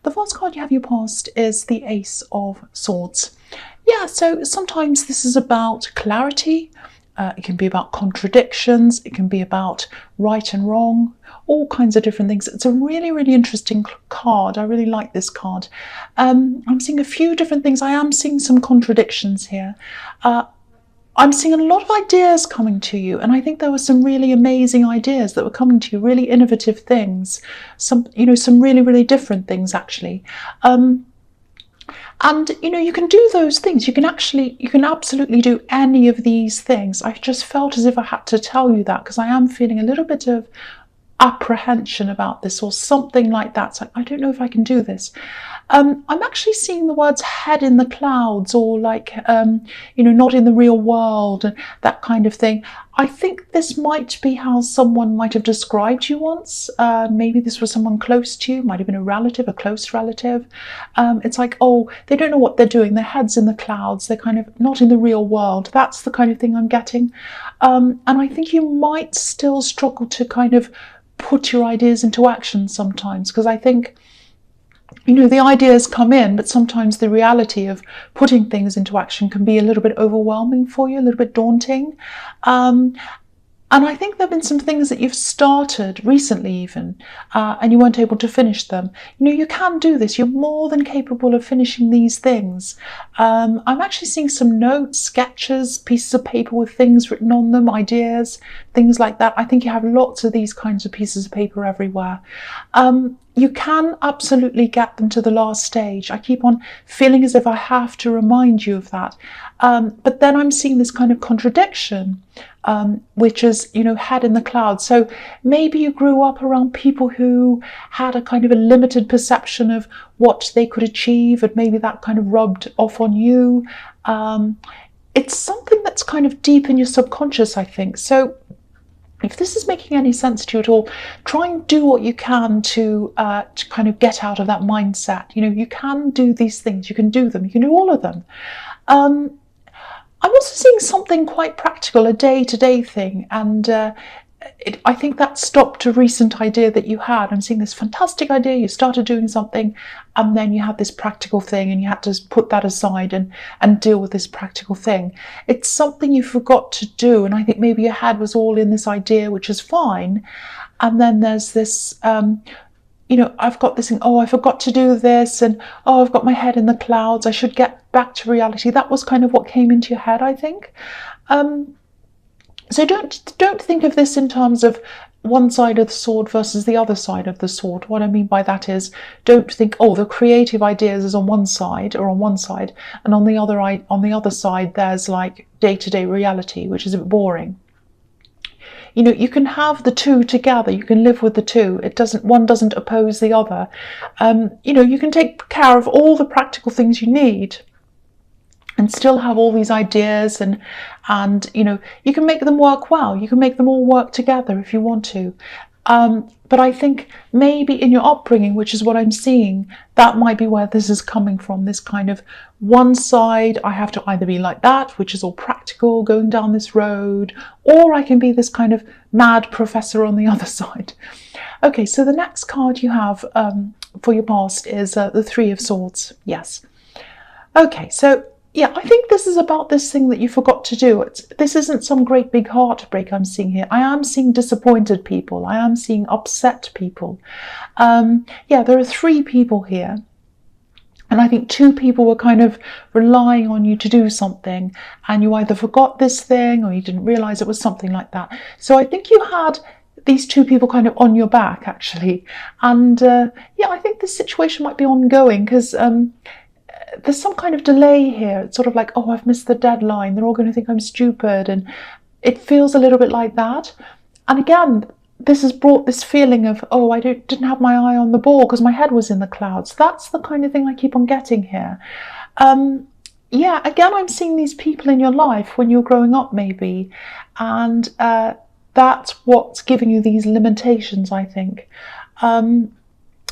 the first card you have your past is the Ace of Swords. Yeah, so sometimes this is about clarity. It can be about contradictions. It can be about right and wrong, all kinds of different things. It's a really, really interesting card. I really like this card. I'm seeing a few different things. I am seeing some contradictions here. I'm seeing a lot of ideas coming to you, and I think there were some really amazing ideas that were coming to you, really innovative things, some really, really different things actually. And you can do those things. You can absolutely do any of these things. I just felt as if I had to tell you that because I am feeling a little bit of apprehension about this or something like that. So I don't know if I can do this. I'm actually seeing the words head in the clouds, or like, not in the real world, and that kind of thing. I think this might be how someone might have described you once. Maybe this was someone close to you, might have been a relative, a close relative. It's like, oh, they don't know what they're doing. Their head's in the clouds. They're kind of not in the real world. That's the kind of thing I'm getting. And I think you might still struggle to kind of put your ideas into action sometimes, because I think the ideas come in, but sometimes the reality of putting things into action can be a little bit overwhelming for you, a little bit daunting. And I think there have been some things that you've started recently even, and you weren't able to finish them. You can do this. You're more than capable of finishing these things. I'm actually seeing some notes, sketches, pieces of paper with things written on them, ideas, things like that. I think you have lots of these kinds of pieces of paper everywhere. You can absolutely get them to the last stage. I keep on feeling as if I have to remind you of that. But then I'm seeing this kind of contradiction, which is, head in the clouds. So maybe you grew up around people who had a kind of a limited perception of what they could achieve, and maybe that kind of rubbed off on you. It's something that's kind of deep in your subconscious, I think. So if this is making any sense to you at all, try and do what you can to kind of get out of that mindset. You can do these things. You can do them. You can do all of them. I'm also seeing something quite practical, a day-to-day thing, and I think that stopped a recent idea that you had. I'm seeing this fantastic idea. You started doing something, and then you had this practical thing, and you had to put that aside and deal with this practical thing. It's something you forgot to do, and I think maybe your head was all in this idea, which is fine. And then there's this, I've got this thing, oh, I forgot to do this, and oh, I've got my head in the clouds. I should get back to reality. That was kind of what came into your head, I think. So don't think of this in terms of one side of the sword versus the other side of the sword. What I mean by that is, don't think, oh, the creative ideas is on one side, and on the other side there's like day-to-day reality, which is a bit boring. You can have the two together. You can live with the two. One doesn't oppose the other. You can take care of all the practical things you need and still have all these ideas, and you can make them work well. You can make them all work together if you want to. But I think maybe in your upbringing, which is what I'm seeing, that might be where this is coming from, this kind of one side, I have to either be like that, which is all practical, going down this road, or I can be this kind of mad professor on the other side. Okay, so the next card you have for your past is the Three of Swords. Yes. Okay, so yeah, I think this is about this thing that you forgot to do. This isn't some great big heartbreak I'm seeing here. I am seeing disappointed people. I am seeing upset people. Yeah, there are three people here. And I think two people were kind of relying on you to do something, and you either forgot this thing or you didn't realize it was something like that. So I think you had these two people kind of on your back, actually. And yeah, I think this situation might be ongoing because there's some kind of delay here. It's sort of like, oh, I've missed the deadline. They're all going to think I'm stupid. And it feels a little bit like that. And again, this has brought this feeling of, oh, I didn't have my eye on the ball because my head was in the clouds. That's the kind of thing I keep on getting here. Yeah, again, I'm seeing these people in your life when you're growing up, maybe. And that's what's giving you these limitations, I think.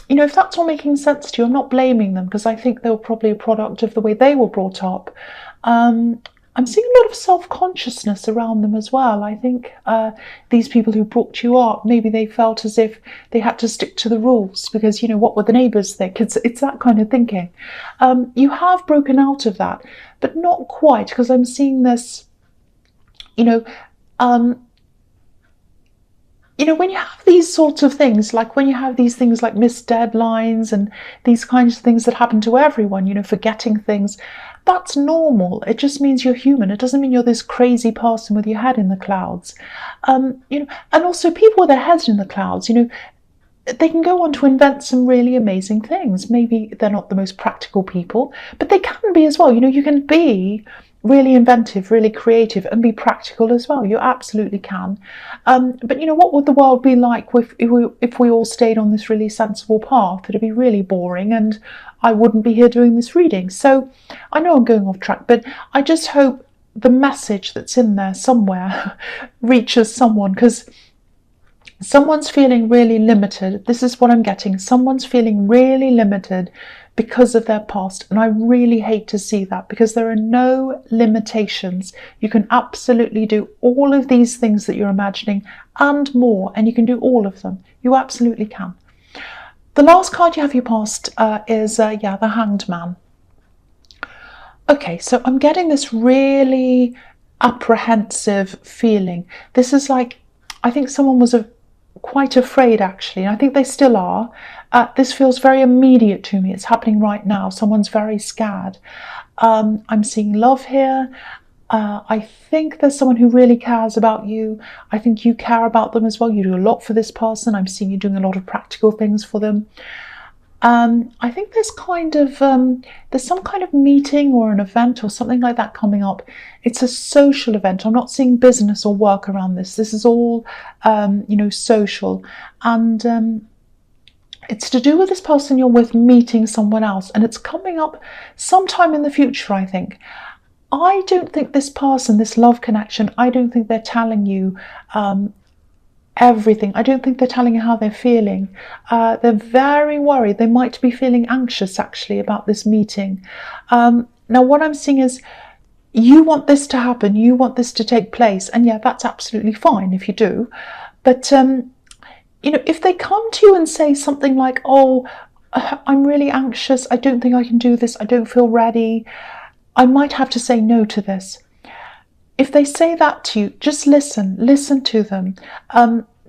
If that's all making sense to you, I'm not blaming them because I think they were probably a product of the way they were brought up. I'm seeing a lot of self-consciousness around them as well. I think these people who brought you up, maybe they felt as if they had to stick to the rules because, you know, what would the neighbours think? It's that kind of thinking. You have broken out of that, but not quite, because I'm seeing this, you know, when you have these sorts of things, like when you have these things like missed deadlines and these kinds of things that happen to everyone, you know, forgetting things, that's normal. It just means you're human. It doesn't mean you're this crazy person with your head in the clouds. And also people with their heads in the clouds, you know, they can go on to invent some really amazing things. Maybe they're not the most practical people, but they can be as well. You know, you can be really inventive, really creative, and be practical as well. You absolutely can. But you know, what would the world be like if we all stayed on this really sensible path? It'd be really boring, and I wouldn't be here doing this reading. So I know I'm going off track, but I just hope the message that's in there somewhere reaches someone, because someone's feeling really limited. This is what I'm getting. Someone's feeling really limited because of their past. And I really hate to see that, because there are no limitations. You can absolutely do all of these things that you're imagining and more, and you can do all of them. You absolutely can. The last card you have your past is, the Hanged Man. Okay, so I'm getting this really apprehensive feeling. This is like, I think someone was quite afraid, actually, and I think they still are. This feels very immediate to me. It's happening right now. Someone's very scared. I'm seeing love here. I think there's someone who really cares about you. I think you care about them as well. You do a lot for this person. I'm seeing you doing a lot of practical things for them. I think there's some kind of meeting or an event or something like that coming up. It's a social event. I'm not seeing business or work around this. This is all, social. And it's to do with this person you're with meeting someone else. And it's coming up sometime in the future, I think. I don't think this person, this love connection, I don't think they're telling you everything. I don't think they're telling you how they're feeling. They're very worried. They might be feeling anxious, actually, about this meeting. Now, what I'm seeing is you want this to happen. You want this to take place. And yeah, that's absolutely fine if you do. But, if they come to you and say something like, oh, I'm really anxious. I don't think I can do this. I don't feel ready. I might have to say no to this. If they say that to you, just listen to them.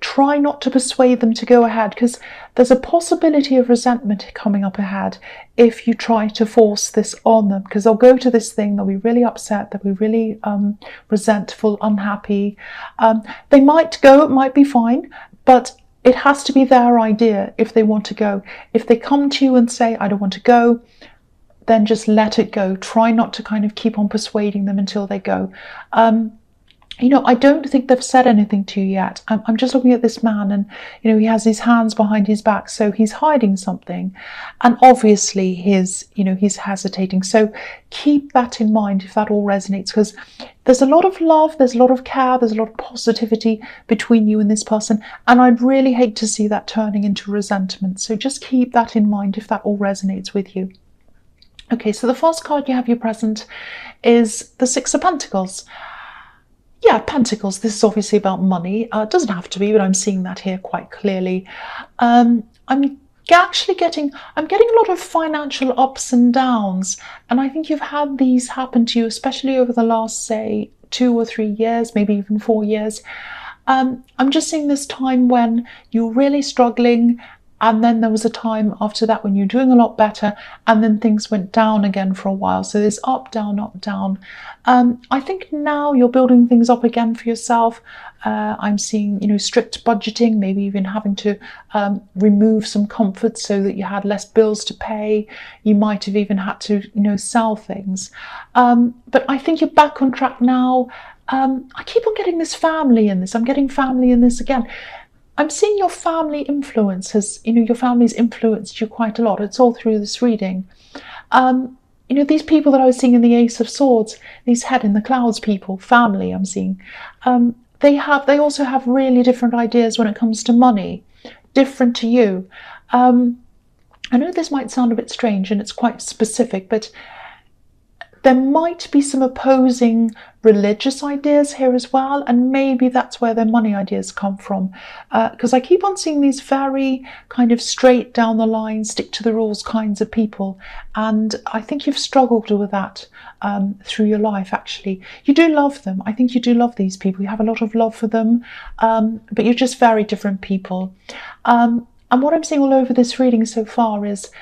Try not to persuade them to go ahead, because there's a possibility of resentment coming up ahead if you try to force this on them, because they'll go to this thing, they'll be really upset, they'll be really resentful, unhappy. They might go, it might be fine, but it has to be their idea if they want to go. If they come to you and say, I don't want to go, then just let it go. Try not to kind of keep on persuading them until they go. I don't think they've said anything to you yet. I'm just looking at this man, and, he has his hands behind his back, so he's hiding something. And obviously he's hesitating. So keep that in mind if that all resonates, because there's a lot of love, there's a lot of care, there's a lot of positivity between you and this person. And I'd really hate to see that turning into resentment. So just keep that in mind if that all resonates with you. Okay, so the first card you have your present is the Six of Pentacles. Yeah, Pentacles, this is obviously about money. It doesn't have to be, but I'm seeing that here quite clearly. I'm getting a lot of financial ups and downs, and I think you've had these happen to you, especially over the last, say, 2 or 3 years, maybe even 4 years. I'm just seeing this time when you're really struggling, and then there was a time after that when you're doing a lot better, and then things went down again for a while. So there's up, down, up, down. I think now you're building things up again for yourself. I'm seeing, strict budgeting, maybe even having to remove some comforts so that you had less bills to pay. You might have even had to, sell things. But I think you're back on track now. I keep on getting this family in this. I'm getting family in this again. I'm seeing your family influence has, your family's influenced you quite a lot. It's all through this reading. These people that I was seeing in the Ace of Swords, these head in the clouds people, family I'm seeing, they also have really different ideas when it comes to money, different to you. I know this might sound a bit strange and it's quite specific, but There might be some opposing religious ideas here as well, and maybe that's where their money ideas come from. Because I keep on seeing these very kind of straight down the line, stick to the rules kinds of people, and I think you've struggled with that through your life, actually. You do love them. I think you do love these people. You have a lot of love for them, but you're just very different people. And what I'm seeing all over this reading so far is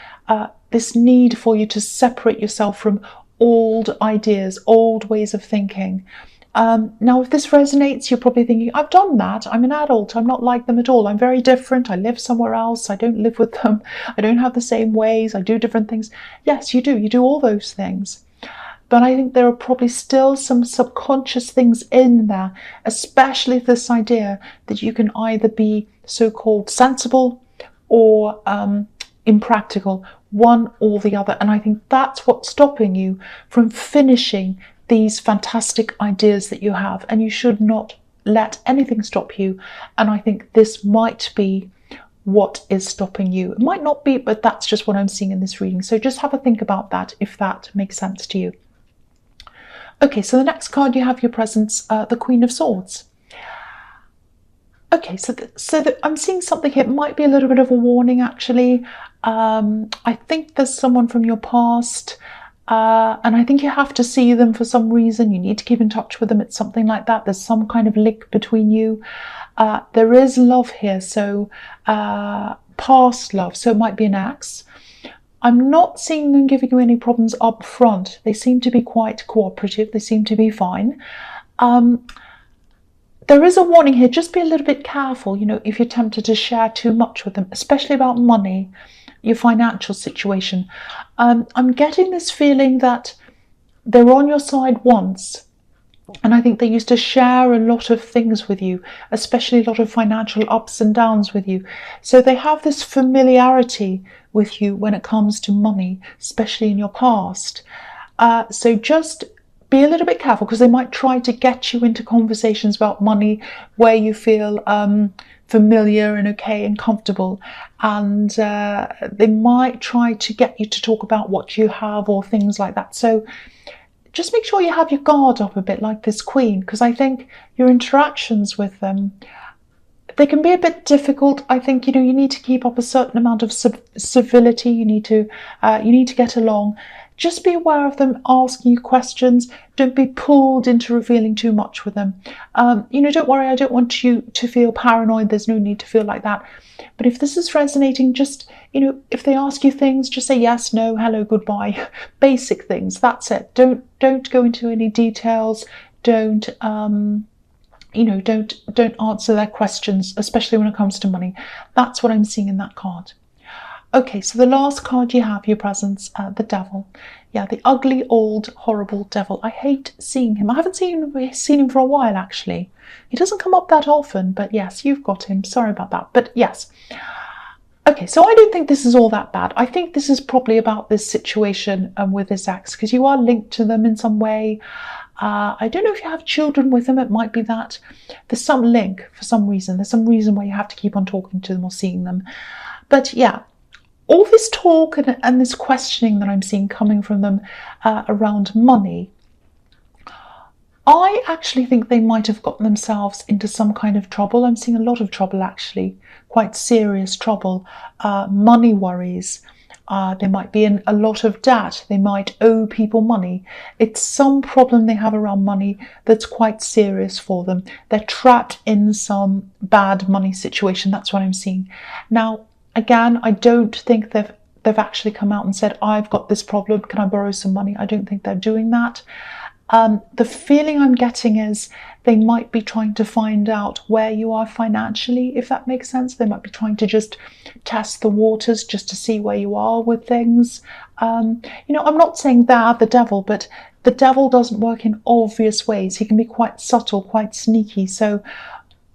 this need for you to separate yourself from old ideas, old ways of thinking. Now, if this resonates, you're probably thinking, I've done that. I'm an adult. I'm not like them at all. I'm very different. I live somewhere else. I don't live with them. I don't have the same ways. I do different things. Yes, you do. You do all those things. But I think there are probably still some subconscious things in there, especially this idea that you can either be so-called sensible or impractical, one or the other. And I think that's what's stopping you from finishing these fantastic ideas that you have. And you should not let anything stop you. And I think this might be what is stopping you. It might not be, but that's just what I'm seeing in this reading. So just have a think about that if that makes sense to you. Okay, so the next card you have your presence, the Queen of Swords. Okay, so I'm seeing something here. It might be a little bit of a warning, actually. I think there's someone from your past, and I think you have to see them for some reason. You need to keep in touch with them. It's something like that. There's some kind of link between you. There is love here, so past love, so it might be an ex. I'm not seeing them giving you any problems up front. They seem to be quite cooperative. They seem to be fine. There is a warning here. Just be a little bit careful, you know, if you're tempted to share too much with them, especially about money, your financial situation. I'm getting this feeling that they're on your side once, and I think they used to share a lot of things with you, especially a lot of financial ups and downs with you. So they have this familiarity with you when it comes to money, especially in your past. So just be a little bit careful, because they might try to get you into conversations about money where you feel familiar and okay and comfortable, and they might try to get you to talk about what you have or things like that. So just make sure you have your guard up a bit, like this Queen, because I think your interactions with them, they can be a bit difficult. I think, you know, you need to keep up a certain amount of civility. You need to get along. Just be aware of them asking you questions. Don't be pulled into revealing too much with them. You know, don't worry, I don't want you to feel paranoid. There's no need to feel like that. But if this is resonating, just, you know, if they ask you things, just say yes, no, hello, goodbye. Basic things, that's it. Don't go into any details. Don't answer their questions, especially when it comes to money. That's what I'm seeing in that card. Okay, so the last card you have, your presence, the Devil. Yeah, the ugly, old, horrible devil. I hate seeing him. I haven't seen him for a while, actually. He doesn't come up that often, but yes, you've got him. Sorry about that, but yes. Okay, so I don't think this is all that bad. I think this is probably about this situation with this ex, because you are linked to them in some way. I don't know if you have children with them. It might be that there's some link for some reason. There's some reason why you have to keep on talking to them or seeing them. But yeah, all this talk and this questioning that I'm seeing coming from them around money, I actually think they might have gotten themselves into some kind of trouble. I'm seeing a lot of trouble, actually, quite serious trouble, money worries. They might be in a lot of debt. They might owe people money. It's some problem they have around money that's quite serious for them. They're trapped in some bad money situation. That's what I'm seeing. Now, again, I don't think they've actually come out and said, I've got this problem, can I borrow some money? I don't think they're doing that. The feeling I'm getting is they might be trying to find out where you are financially, if that makes sense. They might be trying to just test the waters just to see where you are with things. You know, I'm not saying they're the devil, but the devil doesn't work in obvious ways. He can be quite subtle, quite sneaky. So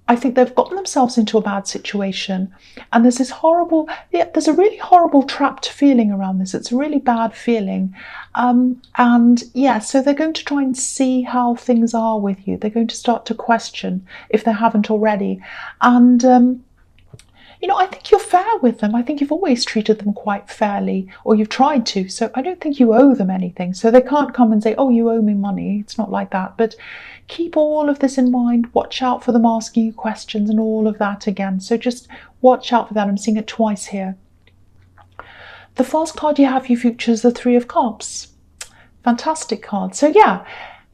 I think they've gotten themselves into a bad situation, and there's this horrible, there's a really horrible trapped feeling around this. It's a really bad feeling. And yeah, so they're going to try and see how things are with you. They're going to start to question if they haven't already. And I think you're fair with them. I think you've always treated them quite fairly, or you've tried to. So I don't think you owe them anything. So they can't come and say, oh, you owe me money. It's not like that. But keep all of this in mind. Watch out for them asking you questions and all of that again. So just watch out for that. I'm seeing it twice here. The first card you have for your future is the Three of Cups. Fantastic card. So yeah,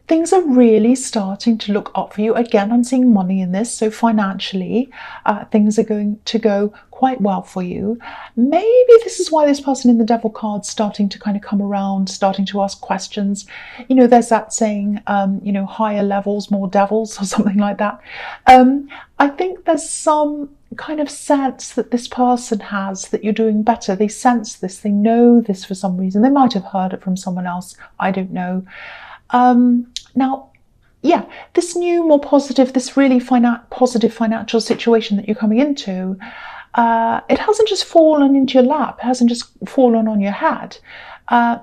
things are really starting to look up for you. Again, I'm seeing money in this, so financially, things are going to go quite well for you. Maybe this is why this person in the Devil card's starting to kind of come around, starting to ask questions. There's that saying, higher levels, more devils, or something like that. I think there's some kind of sense that this person has that you're doing better. They sense this, they know this for some reason. They might have heard it from someone else, I don't know. Now, yeah, this new, more positive, this really positive financial situation that you're coming into, it hasn't just fallen into your lap. It hasn't just fallen on your head.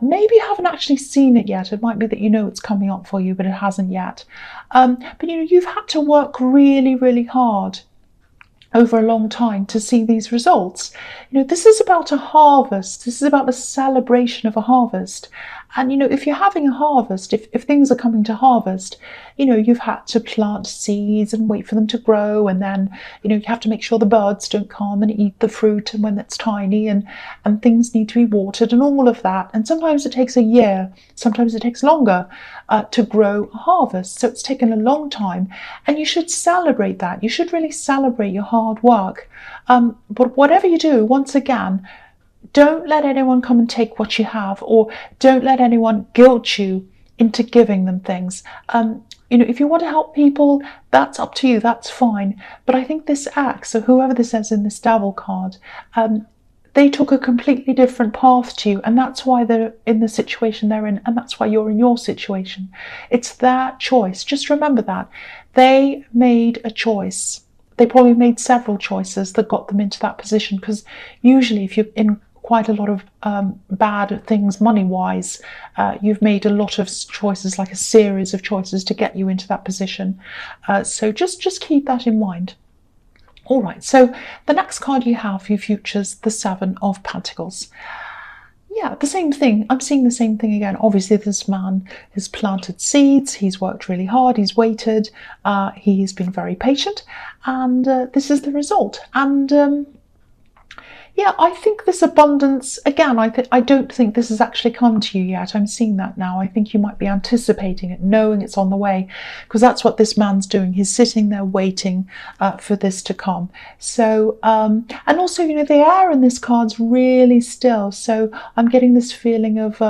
Maybe you haven't actually seen it yet. It might be that it's coming up for you, but it hasn't yet. But you've had to work really, really hard over a long time to see these results. This is about a harvest. This is about a celebration of a harvest. And, if you're having a harvest, if things are coming to harvest, you've had to plant seeds and wait for them to grow. And then, you have to make sure the birds don't come and eat the fruit and when it's tiny, and things need to be watered and all of that. And sometimes it takes a year, sometimes it takes longer to grow a harvest. So it's taken a long time, and you should celebrate that. You should really celebrate your hard work. But whatever you do, once again, don't let anyone come and take what you have, or don't let anyone guilt you into giving them things. If you want to help people, that's up to you, that's fine. But I think this act, so whoever this is in this Devil card, they took a completely different path to you, and that's why they're in the situation they're in, and that's why you're in your situation. It's their choice. Just remember that. They made a choice. They probably made several choices that got them into that position, because usually if you're in quite a lot of bad things money-wise, you've made a lot of choices, like a series of choices to get you into that position. So just keep that in mind. All right, so the next card you have for your future's the Seven of Pentacles. Yeah, the same thing. I'm seeing the same thing again. Obviously, this man has planted seeds. He's worked really hard. He's waited. He's been very patient. And this is the result. And yeah, I think this abundance, again, I don't think this has actually come to you yet. I'm seeing that now. I think you might be anticipating it, knowing it's on the way, because that's what this man's doing. He's sitting there waiting for this to come. So, and also, the air in this card's really still. So I'm getting this feeling of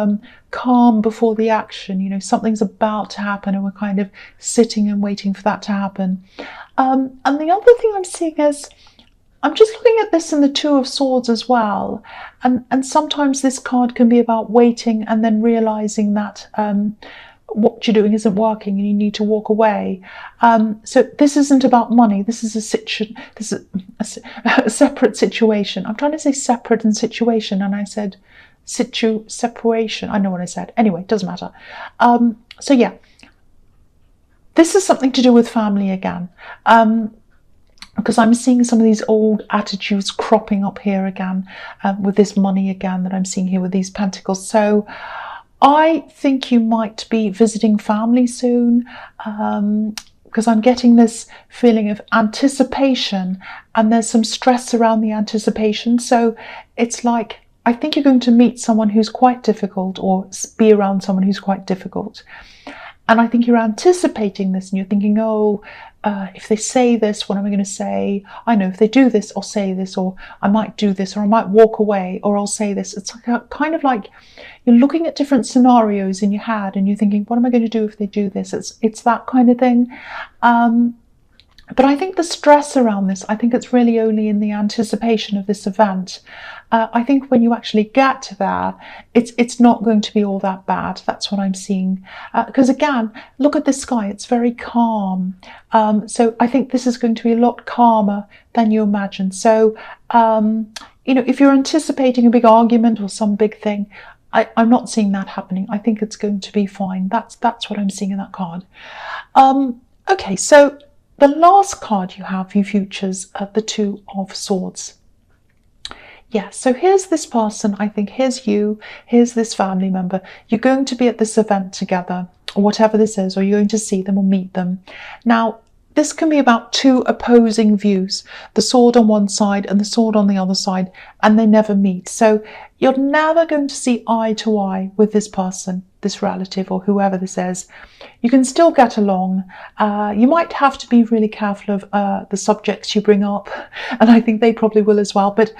calm before the action. Something's about to happen, and we're kind of sitting and waiting for that to happen. And the other thing I'm seeing is, I'm just looking at this in the Two of Swords as well. And sometimes this card can be about waiting and then realizing that what you're doing isn't working and you need to walk away. So this isn't about money. This is a separate situation. I'm trying to say separate and situation, and I said separation. I know what I said. Anyway, it doesn't matter. So yeah, this is something to do with family again. Because I'm seeing some of these old attitudes cropping up here again, with this money again that I'm seeing here with these pentacles. So I think you might be visiting family soon, because I'm getting this feeling of anticipation, and there's some stress around the anticipation. So it's like, I think you're going to meet someone who's quite difficult, or be around someone who's quite difficult. And I think you're anticipating this, and you're thinking, if they say this, what am I going to say? I know if they do this, I'll say this, or I might do this, or I might walk away, or I'll say this. It's like kind of like you're looking at different scenarios in your head, and you're thinking, what am I going to do if they do this? It's that kind of thing. But I think the stress around this, I think it's really only in the anticipation of this event. I think when you actually get there, it's not going to be all that bad. That's what I'm seeing. Because again, look at the sky. It's very calm. So I think this is going to be a lot calmer than you imagine. So, if you're anticipating a big argument or some big thing, I'm not seeing that happening. I think it's going to be fine. That's what I'm seeing in that card. Okay, so the last card you have, you futures, the Two of Swords. Yeah, so here's this person, I think, here's you, here's this family member. You're going to be at this event together, or whatever this is, or you're going to see them or meet them. Now, this can be about two opposing views, the sword on one side and the sword on the other side, and they never meet. So you're never going to see eye to eye with this person, this relative, or whoever this is. You can still get along. You might have to be really careful of the subjects you bring up, and I think they probably will as well, but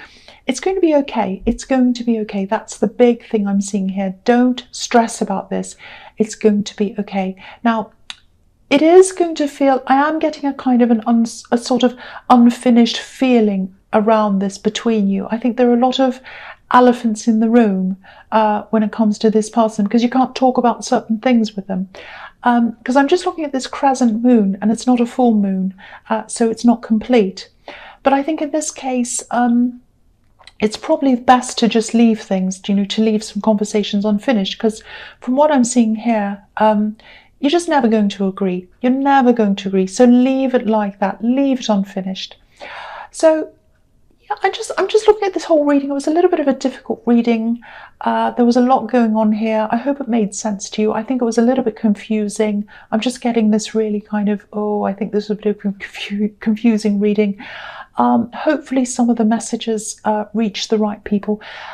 it's going to be okay. It's going to be okay. That's the big thing I'm seeing here. Don't stress about this. It's going to be okay. Now, it is going to feel, I am getting a kind of a sort of unfinished feeling around this between you. I think there are a lot of elephants in the room when it comes to this person, because you can't talk about certain things with them. Because I'm just looking at this crescent moon, and it's not a full moon, so it's not complete. But I think in this case, it's probably best to just leave things, to leave some conversations unfinished, because from what I'm seeing here, you're just never going to agree. You're never going to agree. So leave it like that. Leave it unfinished. So yeah, I'm just looking at this whole reading. It was a little bit of a difficult reading. There was a lot going on here. I hope it made sense to you. I think it was a little bit confusing. I'm just getting this really kind of, I think this was a bit of a confusing reading. Hopefully some of the messages reach the right people.